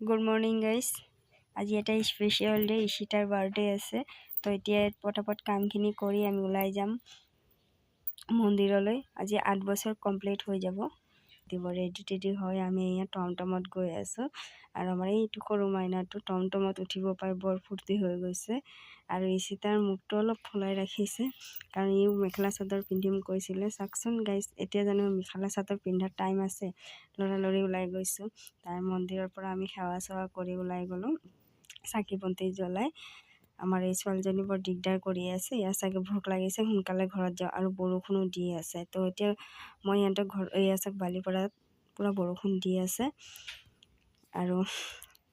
Good morning guys. আজি এটা special day, ঈশিতাৰ birthday আছে। তো এতিয়া পটাপট কামখিনি কৰি আমি ওলাই যাম মন্দিৰলৈ। আজি 8 বছৰ কমপ্লিট হৈ যাব। ৰেডি টেডি হৈ আমি ইয়াত টমটমত গৈ আছোঁ। আৰু আমাৰ এইটো সৰু মাইনাটো টমটমত উঠিব পাই বৰ ফূৰ্তি হৈ গৈছে। আৰু ঈশিতাৰ মুখটো অলপ ফুলাই ৰাখিছে, কাৰণ ইও মেখেলা চাদৰ পিন্ধিম কৈছিলে। চাওকচোন গাইজ, এতিয়া জানো মেখেলা চাদৰ পিন্ধাৰ টাইম আছে? লৰালৰি ওলাই গৈছোঁ। তাৰ মন্দিৰৰ পৰা আমি সেৱা চেৱা কৰি ওলাই গ'লোঁ, চাকি বন্তি জ্বলাই। আমাৰ এই ছোৱালীজনী বৰ দিগদাৰ কৰি আছে, ইয়াৰ চাগে ভোক লাগিছে, সোনকালে ঘৰত যাওঁ। আৰু বৰষুণো দি আছে। তো এতিয়া মই ইহঁতক এয়া চাওক বালিপাৰাত পূৰা বৰষুণ দি আছে। আৰু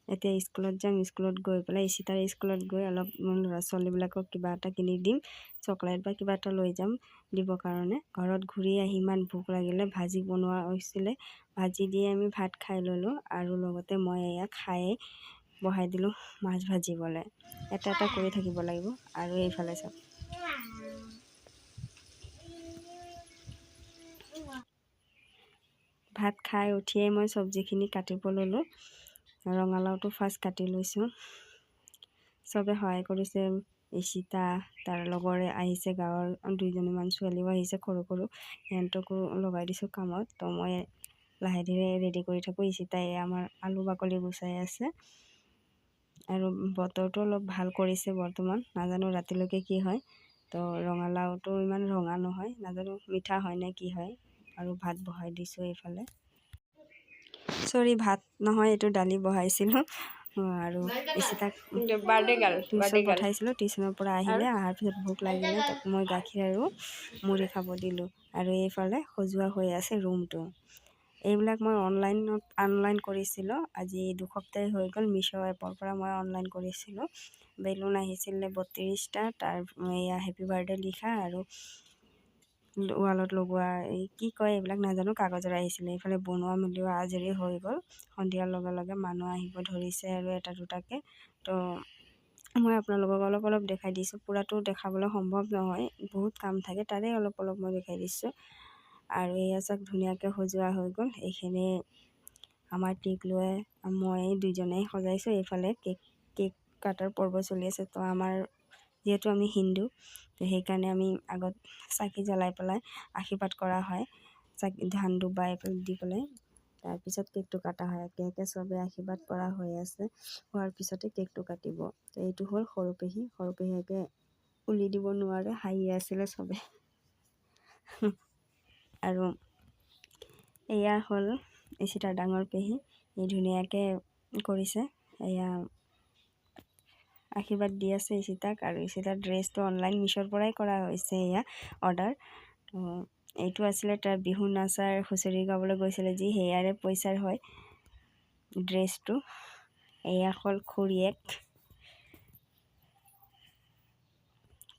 এতিয়া স্কুলত যাম। স্কুলত গৈ পেলাই ঈশিতাৰ স্কুলত গৈ অলপ ল'ৰা ছোৱালীবিলাকক কিবা এটা কিনি দিম, চকলেট বা কিবা এটা লৈ যাম দিবৰ কাৰণে। ঘৰত ঘূৰি আহি ইমান ভোক লাগিলে, ভাজি বনোৱা হৈছিলে, ভাজি দিয়ে আমি ভাত খাই ল'লোঁ। আৰু লগতে মই এয়া খায়ে বহাই দিলোঁ মাছ ভাজিবলৈ। এটা এটা কৰি থাকিব লাগিব। আৰু এইফালে চাওক, ভাত খাই উঠিয়ে মই চব্জিখিনি কাটিব ল'লোঁ। ৰঙালাওটো ফাৰ্ষ্ট কাটি লৈছোঁ। চবে সহায় কৰিছে। ঈশিতা, তাৰ লগৰে আহিছে, গাঁৱৰ 2জনীমান ছোৱালীও আহিছে সৰু সৰু, সিহঁতকো লগাই দিছোঁ কামত। তো মই লাহে ধীৰে ৰেডি কৰি থাকোঁ। ঈশিতাই আমাৰ আলু বাকলি গুচাই আছে। আৰু বতৰটো অলপ ভাল কৰিছে বৰ্তমান, নাজানো ৰাতিলৈকে কি হয়। তো ৰঙালাওটো ইমান ৰঙা নহয়, নাজানো মিঠা হয় নে কি হয়। আৰু ভাত বহাই দিছোঁ এইফালে। চৰি, ভাত নহয়, এইটো দালি বহাইছিলোঁ। আৰু ঈশিতাক টিউশ্যন পঠাইছিলোঁ। টিউশ্যনৰ পৰা আহিলে, অহাৰ পিছত ভোক লাগিলে, তাক মই গাখীৰ আৰু মুড়ি খাব দিলোঁ। আৰু এইফালে সজোৱা হৈ আছে ৰুমটো। এইবিলাক মই অনলাইন কৰিছিলোঁ। আজি 2 সপ্তাহ হৈ গ'ল। মিছ' এপৰ পৰা মই অনলাইন কৰিছিলোঁ। বেলুন আহিছিলে 32টা, তাৰ এয়া হেপী বাৰ্থডে লিখা, আৰু ৱালত লগোৱা এই কি কয় এইবিলাক নাজানো, কাগজৰ আহিছিলে। এইফালে বনোৱা মেলিও আজৰি হৈ গ'ল। সন্ধিয়াৰ লগে লগে মানুহ আহিব ধৰিছে আৰু এটা দুটাকৈ। তো মই আপোনালোকক অলপ অলপ দেখাই দিছোঁ, পূৰাটো দেখাবলৈ সম্ভৱ নহয়, বহুত কাম থাকে, তাৰে অলপ অলপ মই দেখাই দিছোঁ। আৰু এয়া চাওক ধুনীয়াকৈ সজোৱা হৈ গ'ল। এইখিনি আমাৰ টিক লৈ মই 2জনেই সজাইছোঁ। এইফালে কেক কাটাৰ পৰ্ব চলি আছে। তো আমাৰ যিহেতু আমি হিন্দু, তো সেইকাৰণে আমি আগত চাকি জ্বলাই পেলাই আশীৰ্বাদ কৰা হয়। চাকি ধান দুবা এইফালে দি পেলাই তাৰপিছত কেকটো কটা হয়। একে একে চবে আশীৰ্বাদ কৰা হৈ আছে। হোৱাৰ পিছতে কেকটো কাটিব। তো এইটো হ'ল সৰু পেহী। সৰু পেহীয়েকে উলি দিব নোৱাৰে, হাঁহি আছিলে চবে। আৰু এয়া হ'ল ঈশিতাৰ ডাঙৰ পেহী। এই ধুনীয়াকৈ কৰিছে, এয়া আশীৰ্বাদ দি আছে ঈশিতাক। আৰু ঈশিতাৰ ড্ৰেছটো অনলাইন মিছ'ৰ পৰাই কৰা হৈছে, এয়া অৰ্ডাৰ। তো এইটো আছিলে তাৰ বিহু নাচাৰ, হুঁচৰি গাবলৈ গৈছিলে যি, সেয়াৰে পইচাৰ হয় ড্ৰেছটো। এয়া হ'ল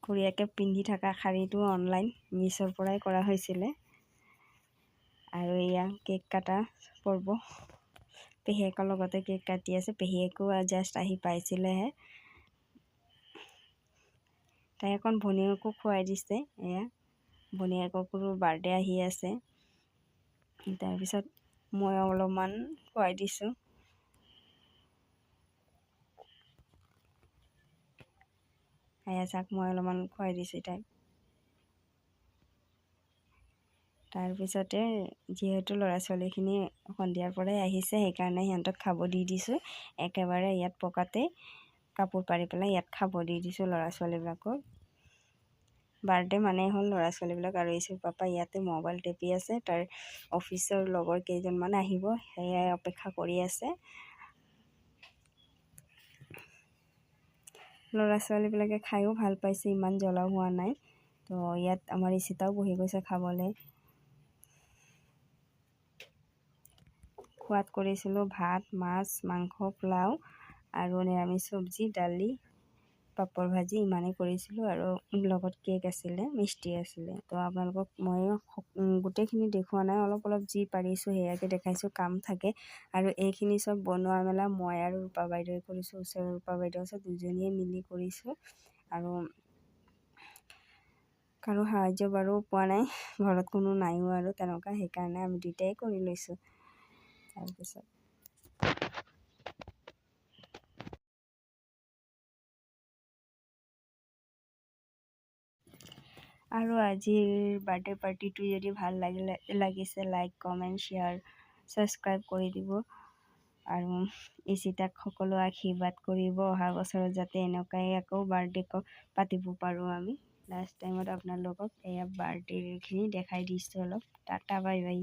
খুৰীয়েকে পিন্ধি থকা শাড়ীটো অনলাইন মিছ'ৰ পৰাই কৰা হৈছিলে। আৰু এয়া কেক কটা পৰ্ব, পেহীয়েকৰ লগতে কেক কাটি আছে। পেহীয়েকো জাষ্ট আহি পাইছিলেহে। তাই এখন ভনীয়েকো খুৱাই দিছে। এয়া ভনীয়েকৰো বাৰ্থডে আহি আছে। তাৰপিছত মই অলপমান খুৱাই দিছোঁ। এয়া চাওক, মই অলপমান খুৱাই দিছোঁ তাইক। তাৰপিছতে যিহেতু ল'ৰা ছোৱালীখিনি সন্ধিয়াৰ পৰাই আহিছে, সেইকাৰণে সিহঁতক খাব দি দিছোঁ। একেবাৰে ইয়াত পকাতে কাপোৰ পাৰি পেলাই ইয়াত খাব দি দিছোঁ ল'ৰা ছোৱালীবিলাকক। বাৰ্থডে মানেই হ'ল ল'ৰা ছোৱালীবিলাক। আৰু ইছুৰ পাপা ইয়াতে মোবাইল টিপি আছে। তাৰ অফিচৰ লগৰ কেইজনমান আহিব, সেয়াই অপেক্ষা কৰি আছে। ল'ৰা ছোৱালীবিলাকে খায়ো ভাল পাইছে, ইমান জ্বলা হোৱা নাই। তো ইয়াত আমাৰ ঈশিতাও বহি গৈছে খাবলৈ। খোৱাত কৰিছিলোঁ ভাত, মাছ, মাংস, পোলাও আৰু নিৰামিষ চব্জি, দালি, পাপৰ ভাজি, ইমানেই কৰিছিলোঁ। আৰু লগত কেক আছিলে, মিষ্টি আছিলে। তো আপোনালোকক মই গোটেইখিনি দেখুওৱা নাই, অলপ অলপ যি পাৰিছোঁ সেয়াকে দেখাইছোঁ। কাম থাকে। আৰু এইখিনি চব বনোৱা মেলা মই আৰু ৰূপা বাইদেৱে কৰিছোঁ। ওচৰৰ ৰূপা বাইদেউ আছে, 2জনীয়ে মিলি কৰিছোঁ। আৰু কাৰো সাহাৰ্য বাৰু পোৱা নাই, ঘৰত কোনো নাইও আৰু তেনেকুৱা, সেইকাৰণে আমি 2টাই কৰি লৈছোঁ। তাৰপিছত আৰু আজিৰ বাৰ্থডে পাৰ্টিটো যদি ভাল লাগিছে লাইক কমেণ্ট শ্বেয়াৰ ছাবস্ক্ৰাইব কৰি দিব আৰু ইচিতাক সকলো আশীৰ্বাদ কৰিব অহা বছৰত যাতে এনেকুৱাই আকৌ বাৰ্থডে পাতিব পাৰোঁ আমি। লাষ্ট টাইমত আপোনালোকক এয়া বাৰ্থডেখিনি দেখাই দিছোঁ অলপ। Tata bye bye.